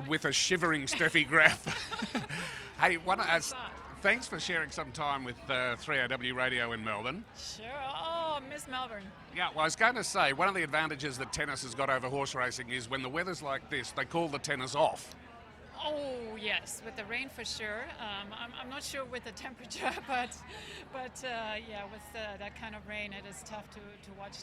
with a shivering Steffi Graf. Hey, thanks for sharing some time with 3AW Radio in Melbourne. Sure. Oh, miss Melbourne. Yeah, well, I was going to say, one of the advantages that tennis has got over horse racing is when the weather's like this, they call the tennis off. Oh yes, with the rain for sure. I'm not sure with the temperature, but yeah, with that kind of rain, it is tough to watch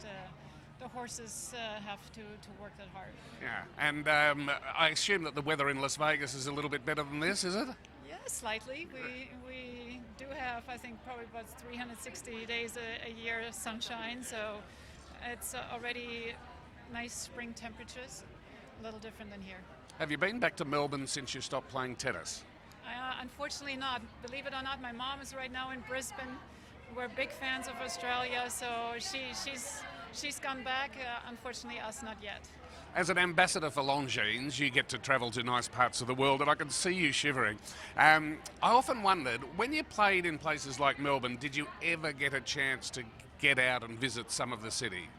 the horses have to work that hard. Yeah, and I assume that the weather in Las Vegas is a little bit better than this, is it? Yeah, slightly. We do have, I think, probably about 360 days a year of sunshine, so it's already nice spring temperatures, a little different than here. Have you been back to Melbourne since you stopped playing tennis? Unfortunately not. Believe it or not, my mom is right now in Brisbane. We're big fans of Australia, so she's gone back. Unfortunately, us not yet. As an ambassador for Longines, you get to travel to nice parts of the world, and I can see you shivering. I often wondered, when you played in places like Melbourne, did you ever get a chance to get out and visit some of the city?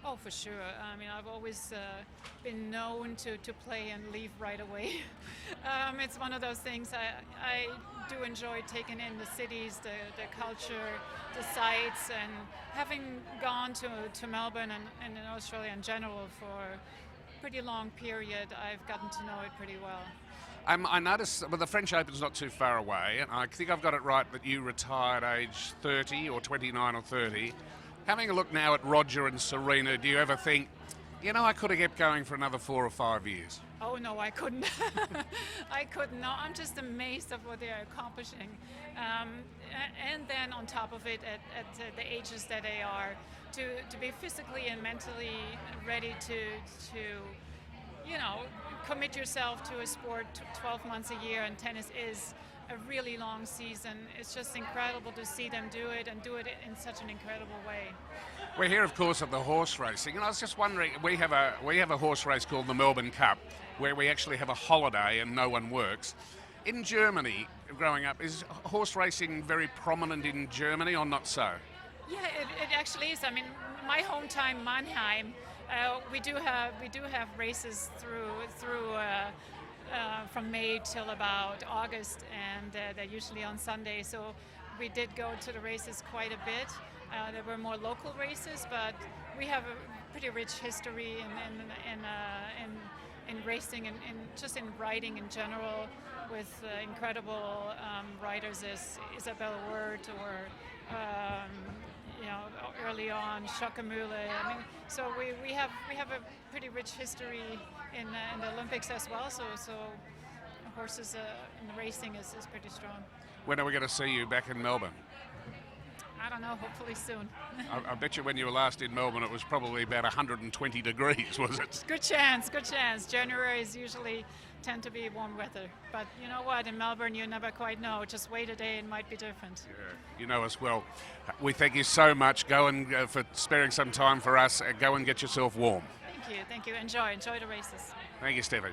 Oh, for sure. I mean, I've always been known to play and leave right away. It's one of those things I do enjoy taking in the cities, the culture, the sights, and having gone to Melbourne and in Australia in general for a pretty long period, I've gotten to know it pretty well. I noticed, well, the French Open's not too far away, and I think I've got it right that you retired age 30 or 29 or 30. Having a look now at Roger and Serena, do you ever think, you know, I could have kept going for another 4 or 5 years? Oh, no, I couldn't. I couldn't. No, I'm just amazed of what they're accomplishing. And then on top of it, at the ages that they are, to be physically and mentally ready to you know, commit yourself to a sport 12 months a year, and tennis is a really long season. It's just incredible to see them do it and do it in such an incredible way. We're here, of course, at the horse racing, and I was just wondering, we have a horse race called the Melbourne Cup, where we actually have a holiday and no one works. In Germany, growing up, is horse racing very prominent in Germany or not so? Yeah, it actually is. I mean, my hometown Mannheim, we do have races through. From May till about August, and they're usually on Sunday. So we did go to the races quite a bit. There were more local races, but we have a pretty rich history in racing and just in riding in general, with incredible riders as Isabelle Wert or you know, early on Schockemühle. I mean, so we have a pretty rich history in the Olympics as well. So horses in the racing is pretty strong. When are we going to see you back in Melbourne? I don't know, hopefully soon. I bet you when you were last in Melbourne it was probably about 120 degrees, was it? Good chance. Januaries usually tend to be warm weather. But you know what, in Melbourne you never quite know. Just wait a day, it might be different. Yeah, you know us well. We thank you so much. Go and for sparing some time for us. Go and get yourself warm. Thank you. Enjoy the races. Thank you, Steffi.